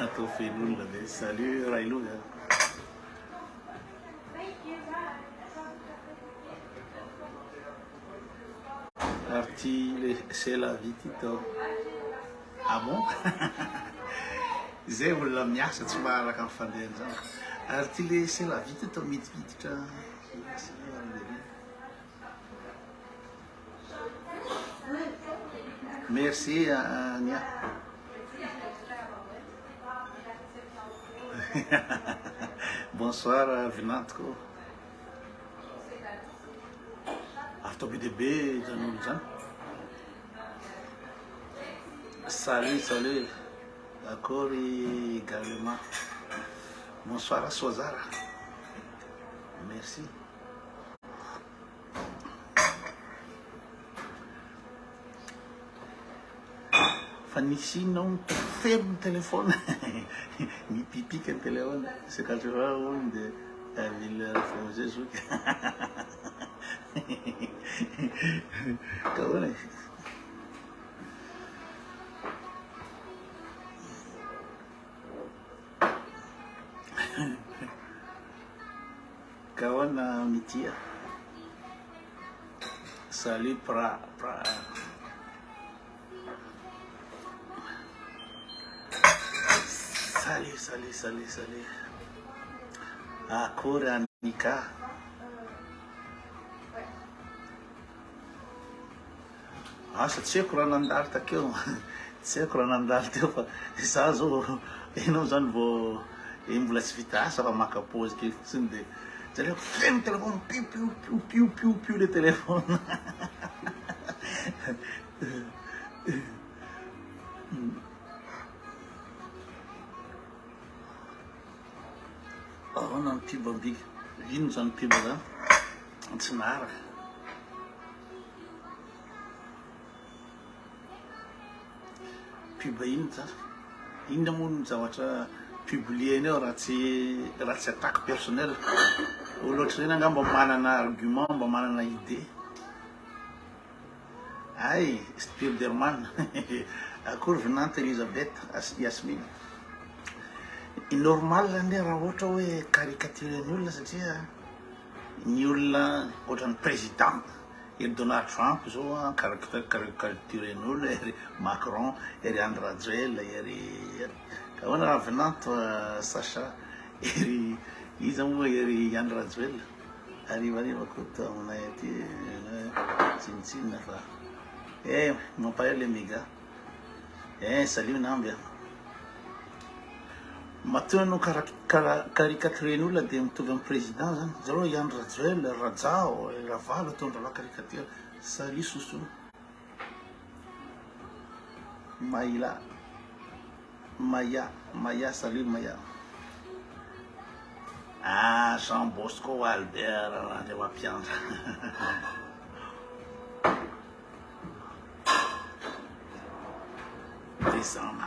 atao fen'olona de salut railoha. Ary c'est la vie tito. Ah bon? Zay olona miasa tsy maharaka amin'ny fandehany zany. Ary ty le c'est la vie tito midimiditra. Merci Ania. Bonsoir Vinantko. After BDB, salut, salut. D'accord également. Bonsoir à Sozara. Merci. Fanny non ferme le téléphone. Mi pipi que le téléphone. C'est quand tu vas au monde de la ville de Jésus. Comment est-ce? Kawana Mitia. Salut pra. Salut. Akory Anika. Asa tsy haiko raha nandalo takeo. Tsy haiko raha nandalo teo fa za zao enao zany vao mbola tsy vita asa fa maka pause kely fotsiny de zareo feno téléphone piu le téléphone. Ahoana ny pibo ambika? Ino zany pibo zany? Tsy naharaka. Pibo ino zany? Inona moa ny zavatra publier ao raha tsy attaque personnelle. Oloatra zany angamba manana argument, mba manana idée. Ay, Spiderman. Akory Vinante Elisabeth Yasmine. Normal ane raha ohatra hoe caricature ny olona satria ny olona ohatra ny président ery Donald Trump zao caricature ny olona, ery Macron, ery André Rajoelina, ery ka hoana raha Vinante Sacha ery iza moa ery André Rajoelina arivariva koa aminay aty tsinitsinina fa mampaela le méga salut Nambia. Matoa no caricature ny olona dia mitovy amin'ny président zany. Zareo André Rajoelina, Rajao, Ravalo ataondra la caricature. Salut Sousou. Maya, salut Maya. Ah, Jean Bosco Albert, andreo ampiandra. Décembre.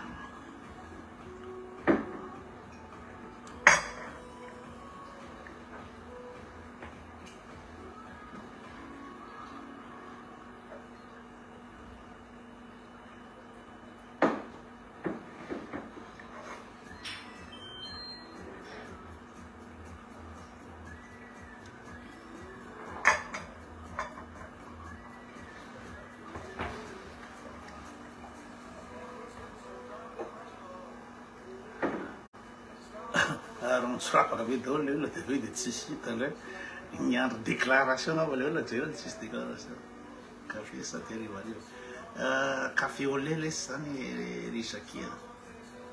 Srapaka be daholo le olona dia hoe dia tsisy hita ndray ny andro déclaration ava le olona jereo tsisy déclaration. Café saterivario café au lait lesy zany risakia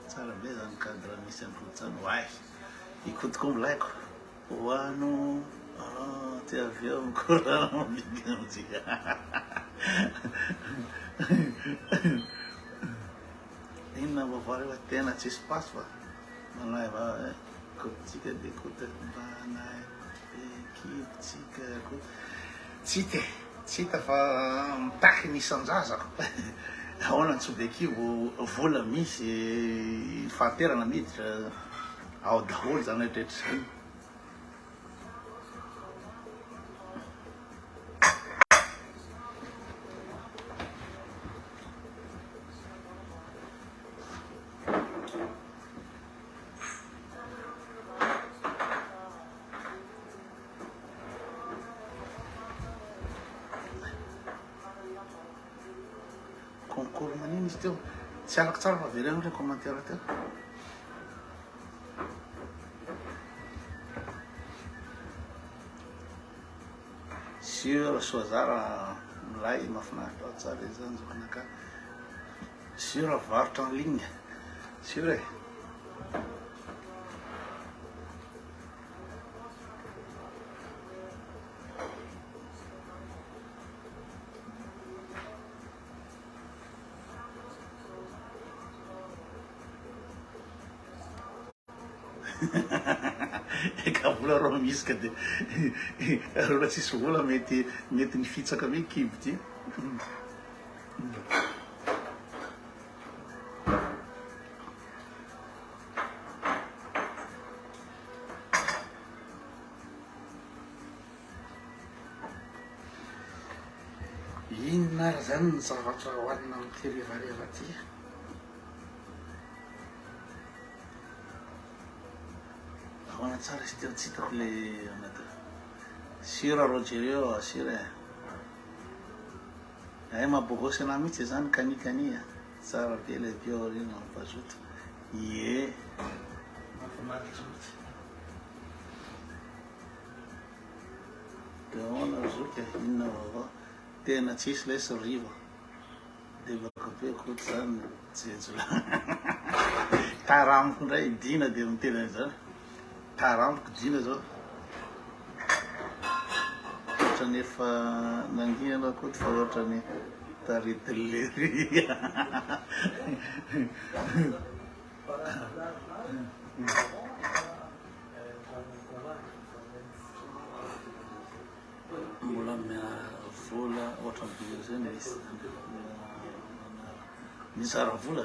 tsara be zany cadre misy andro zany oay ikodiko milaiko hoano ty avy eo mikorana mibiga amitsika inona vavary fa tena tsy espace fa manay va tsika de kota banay ekipitsika tsy hita fa mitaky ny isan-jazako. Ahoana tsy be kivo vola misy fahaterana miditra ao daholo zany rehetra zany. teo tsy alako tsara fa vereno le commentaire teo sur soazara milay mahafinaritra ao tsara zany zokanaka sur varotra en ligne sur e ka vola rô misy ka de rola tsisy vola mety ny fitsaka me kibo ty inona ary zany ny zavatra hoanina amy terevareva ty ahoana tsara sy teo tsy hitako le anaty sira rogereo sira ay mabogosy ana mihitsy zany kanikania tsara be le bio reny ampazoto ie mahafinaritra mihitsy de ahoana zoky inona vaovao tena tsisy le sy riva de baka be koty zany jejola taramiko ndray dina de mitena zany taramiko dina zao ohatrany efa nandiana koty fa ohatrany taretelleria mbola vola ohatrany bio zany mizara vola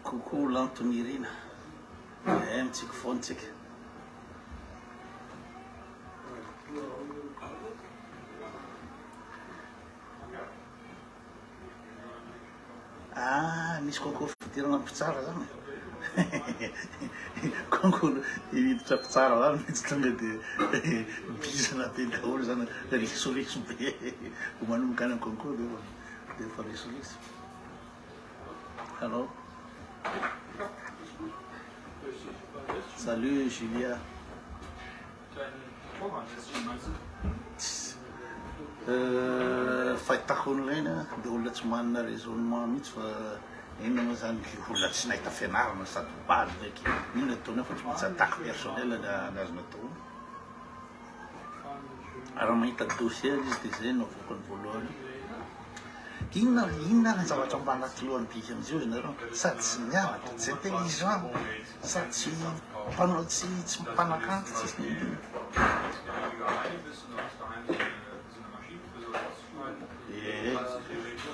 coucou l'Antonirina mitsika fontsika misy concours fidirana mpitsara zany concours hiditra mpitsara zany mitsy tonga de bizana be daholo zany risoriso be manomboka any amy concours de fa risoriso allô salut Julia fahitako on'ireny de olona tsy manana raisonnement mihitsy fa inona moa zany olona tsy nahita fianarana sady bady ndraiky inona ataony fa tsy maintsy attaque personnel nazona atao raha mahita dossier izy de zay no avokany voalohany inona ny zavatra mba anaty lohany biky amizio izy nareo sady tsy miavatra tsy intelligent sady tsy mpanao tsy mpanakanto tsisy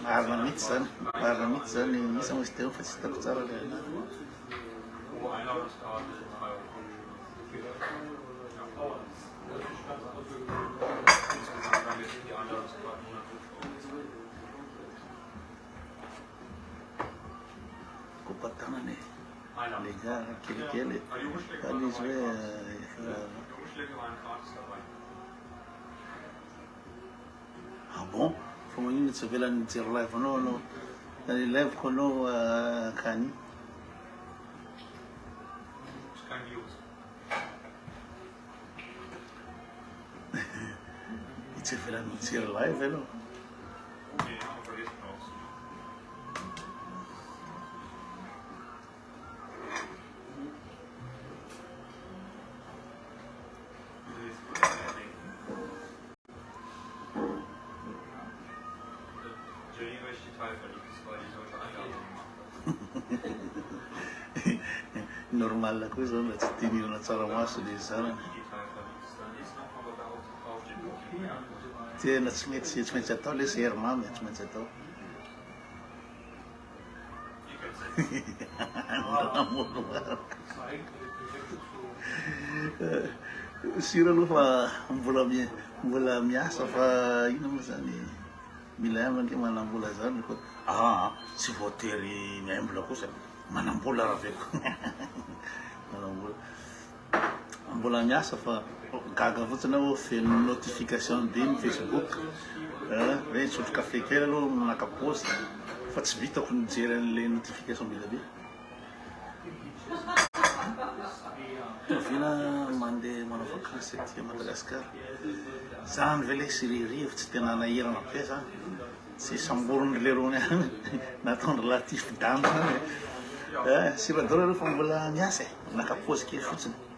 marina mihitsy zany isa mozy teo fa tsy hitako tsara le kopatanany le gars kelikely fale izy hoe ah bon fa magnino tsy avelany mijery live anao anao liveko anao kany tsy avelany mijery live anao normal koa zao mba tsy tinirana tsaramaso le zanany tena tsy maintsy atao le sermamy tsy maintsy atao sira aloha fa mbola miasa fa ino moa zany mila amandre manambola zany koa tsy voatery miaimbola kosa manambola raha veko manambola mbola miasa fa gaga fotsiny aho feno notification be ny Facebook hoe nisotro café kely aloha manaka-pause fa tsy vitako nijery an'le notification be be vina mandeha manao vakansy aty Madagasikara zany ve le siririvo tsy tena nahirana be za tsy samborony lerony any natondra latif dame sy radora aloha fa mbola miasa naka-pause kely fotsiny